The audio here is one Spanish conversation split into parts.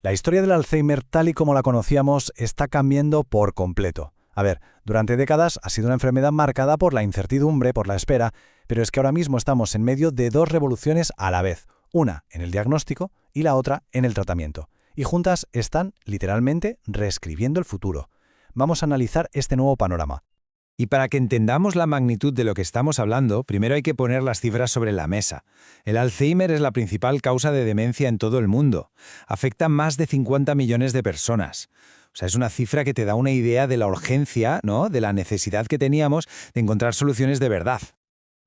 La historia del Alzheimer, tal y como la conocíamos, está cambiando por completo. A ver, durante décadas ha sido una enfermedad marcada por la incertidumbre, por la espera, pero es que ahora mismo estamos en medio de dos revoluciones a la vez, una en el diagnóstico y la otra en el tratamiento. Y juntas están, literalmente, reescribiendo el futuro. Vamos a analizar este nuevo panorama. Y para que entendamos la magnitud de lo que estamos hablando, primero hay que poner las cifras sobre la mesa. El Alzheimer es la principal causa de demencia en todo el mundo. Afecta a más de 50 millones de personas. O sea, es una cifra que te da una idea de la urgencia, ¿no?, de la necesidad que teníamos de encontrar soluciones de verdad.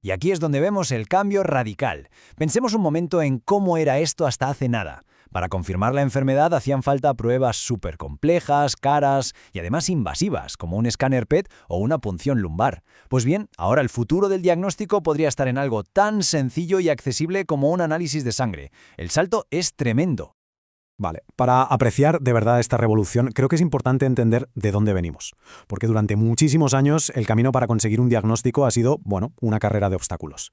Y aquí es donde vemos el cambio radical. Pensemos un momento en cómo era esto hasta hace nada. Para confirmar la enfermedad hacían falta pruebas súper complejas, caras y además invasivas, como un escáner PET o una punción lumbar. Pues bien, ahora el futuro del diagnóstico podría estar en algo tan sencillo y accesible como un análisis de sangre. El salto es tremendo. Vale, para apreciar de verdad esta revolución, creo que es importante entender de dónde venimos. Porque durante muchísimos años el camino para conseguir un diagnóstico ha sido, una carrera de obstáculos.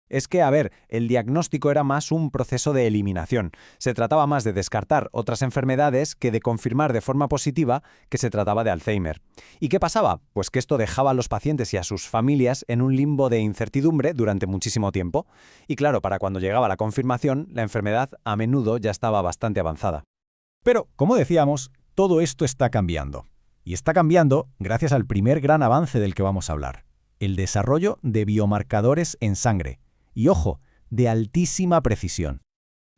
Es que, a ver, el diagnóstico era más un proceso de eliminación. Se trataba más de descartar otras enfermedades que de confirmar de forma positiva que se trataba de Alzheimer. ¿Y qué pasaba? Pues que esto dejaba a los pacientes y a sus familias en un limbo de incertidumbre durante muchísimo tiempo. Y claro, para cuando llegaba la confirmación, la enfermedad a menudo ya estaba bastante avanzada. Pero, como decíamos, todo esto está cambiando. Y está cambiando gracias al primer gran avance del que vamos a hablar: el desarrollo de biomarcadores en sangre. Y ojo, de altísima precisión.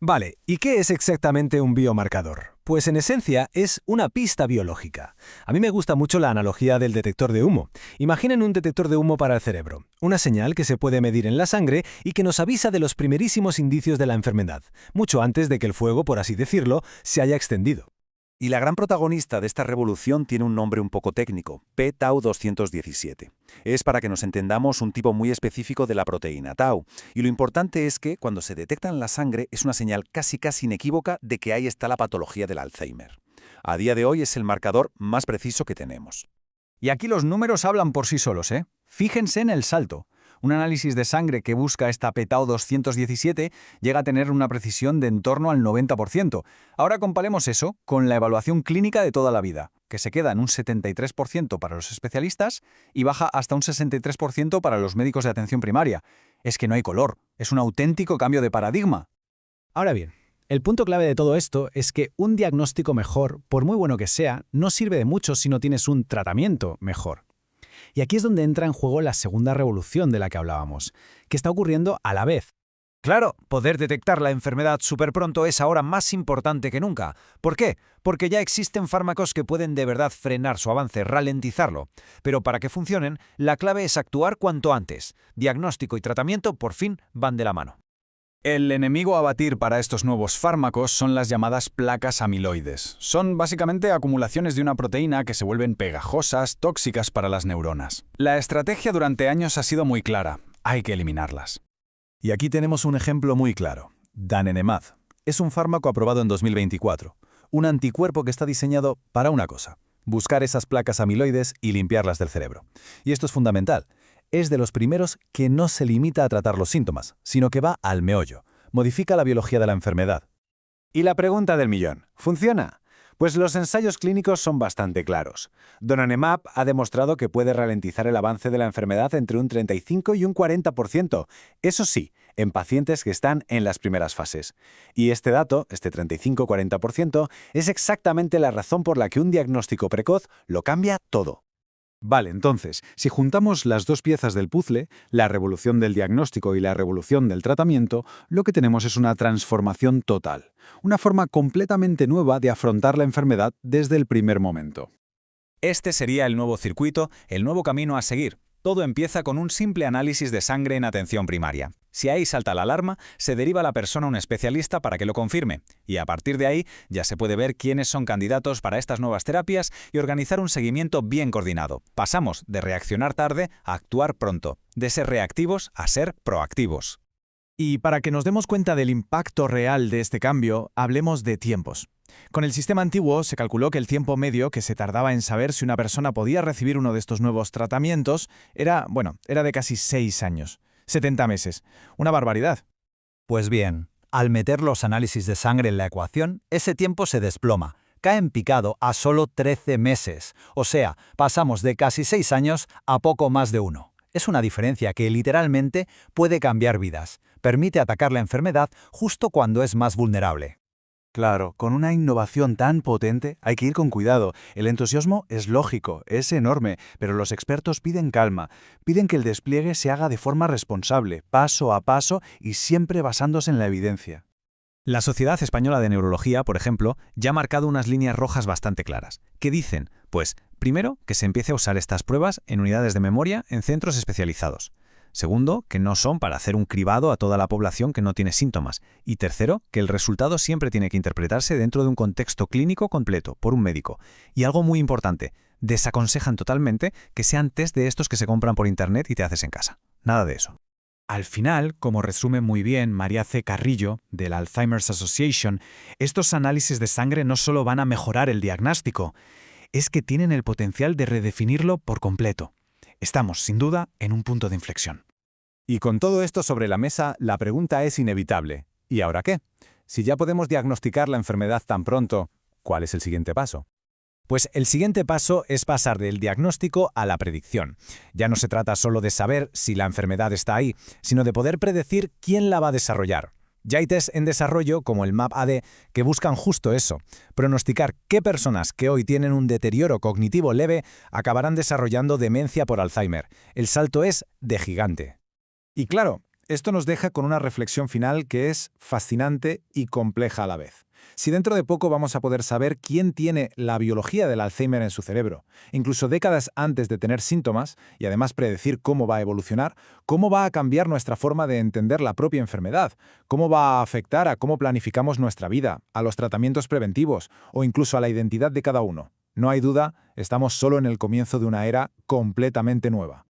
Vale, ¿y qué es exactamente un biomarcador? Pues en esencia es una pista biológica. A mí me gusta mucho la analogía del detector de humo. Imaginen un detector de humo para el cerebro, una señal que se puede medir en la sangre y que nos avisa de los primerísimos indicios de la enfermedad, mucho antes de que el fuego, por así decirlo, se haya extendido. Y la gran protagonista de esta revolución tiene un nombre un poco técnico, p-tau 217. Es, para que nos entendamos, un tipo muy específico de la proteína tau. Y lo importante es que, cuando se detecta en la sangre, es una señal casi inequívoca de que ahí está la patología del Alzheimer. A día de hoy es el marcador más preciso que tenemos. Y aquí los números hablan por sí solos, ¿eh? Fíjense en el salto. Un análisis de sangre que busca esta p-tau 217 llega a tener una precisión de en torno al 90%. Ahora comparemos eso con la evaluación clínica de toda la vida, que se queda en un 73% para los especialistas y baja hasta un 63% para los médicos de atención primaria. Es que no hay color, es un auténtico cambio de paradigma. Ahora bien, el punto clave de todo esto es que un diagnóstico mejor, por muy bueno que sea, no sirve de mucho si no tienes un tratamiento mejor. Y aquí es donde entra en juego la segunda revolución de la que hablábamos, que está ocurriendo a la vez. Claro, poder detectar la enfermedad súper pronto es ahora más importante que nunca. ¿Por qué? Porque ya existen fármacos que pueden de verdad frenar su avance, ralentizarlo. Pero para que funcionen, la clave es actuar cuanto antes. Diagnóstico y tratamiento por fin van de la mano. El enemigo a batir para estos nuevos fármacos son las llamadas placas amiloides. Son básicamente acumulaciones de una proteína que se vuelven pegajosas, tóxicas para las neuronas. La estrategia durante años ha sido muy clara: hay que eliminarlas. Y aquí tenemos un ejemplo muy claro: donanemab. Es un fármaco aprobado en 2024, un anticuerpo que está diseñado para una cosa: buscar esas placas amiloides y limpiarlas del cerebro. Y esto es fundamental. Es de los primeros que no se limita a tratar los síntomas, sino que va al meollo, modifica la biología de la enfermedad. Y la pregunta del millón: ¿funciona? Pues los ensayos clínicos son bastante claros. Donanemab ha demostrado que puede ralentizar el avance de la enfermedad entre un 35 y un 40%. Eso sí, en pacientes que están en las primeras fases. Y este dato, este 35-40%, es exactamente la razón por la que un diagnóstico precoz lo cambia todo. Vale, entonces, si juntamos las dos piezas del puzzle, la revolución del diagnóstico y la revolución del tratamiento, lo que tenemos es una transformación total, una forma completamente nueva de afrontar la enfermedad desde el primer momento. Este sería el nuevo circuito, el nuevo camino a seguir. Todo empieza con un simple análisis de sangre en atención primaria. Si ahí salta la alarma, se deriva a la persona a un especialista para que lo confirme. Y a partir de ahí ya se puede ver quiénes son candidatos para estas nuevas terapias y organizar un seguimiento bien coordinado. Pasamos de reaccionar tarde a actuar pronto, de ser reactivos a ser proactivos. Y para que nos demos cuenta del impacto real de este cambio, hablemos de tiempos. Con el sistema antiguo se calculó que el tiempo medio que se tardaba en saber si una persona podía recibir uno de estos nuevos tratamientos era de casi 6 años, 70 meses. Una barbaridad. Pues bien, Al meter los análisis de sangre en la ecuación, ese tiempo se desploma, cae en picado a solo 13 meses. O sea, pasamos de casi 6 años a poco más de 1. Es una diferencia que literalmente puede cambiar vidas. Permite atacar la enfermedad justo cuando es más vulnerable. Claro, con una innovación tan potente hay que ir con cuidado. El entusiasmo es lógico, es enorme, pero los expertos piden calma, piden que el despliegue se haga de forma responsable, paso a paso y siempre basándose en la evidencia. La Sociedad Española de Neurología, por ejemplo, ya ha marcado unas líneas rojas bastante claras. ¿Qué dicen? Pues, primero, que se empiece a usar estas pruebas en unidades de memoria en centros especializados. Segundo, que no son para hacer un cribado a toda la población que no tiene síntomas. Y tercero, que el resultado siempre tiene que interpretarse dentro de un contexto clínico completo, por un médico. Y algo muy importante, desaconsejan totalmente que sean test de estos que se compran por internet y te haces en casa. Nada de eso. Al final, como resume muy bien María C. Carrillo, de la Alzheimer's Association, estos análisis de sangre no solo van a mejorar el diagnóstico, es que tienen el potencial de redefinirlo por completo. Estamos, sin duda, en un punto de inflexión. Y con todo esto sobre la mesa, la pregunta es inevitable. ¿Y ahora qué? Si ya podemos diagnosticar la enfermedad tan pronto, ¿cuál es el siguiente paso? Pues el siguiente paso es pasar del diagnóstico a la predicción. Ya no se trata solo de saber si la enfermedad está ahí, sino de poder predecir quién la va a desarrollar. Ya hay test en desarrollo, como el MAP-AD, que buscan justo eso, pronosticar qué personas que hoy tienen un deterioro cognitivo leve acabarán desarrollando demencia por Alzheimer. El salto es de gigante. Y claro, esto nos deja con una reflexión final que es fascinante y compleja a la vez. Si dentro de poco vamos a poder saber quién tiene la biología del Alzheimer en su cerebro, incluso décadas antes de tener síntomas, y además predecir cómo va a evolucionar, cómo va a cambiar nuestra forma de entender la propia enfermedad, cómo va a afectar a cómo planificamos nuestra vida, a los tratamientos preventivos o incluso a la identidad de cada uno. No hay duda, estamos solo en el comienzo de una era completamente nueva.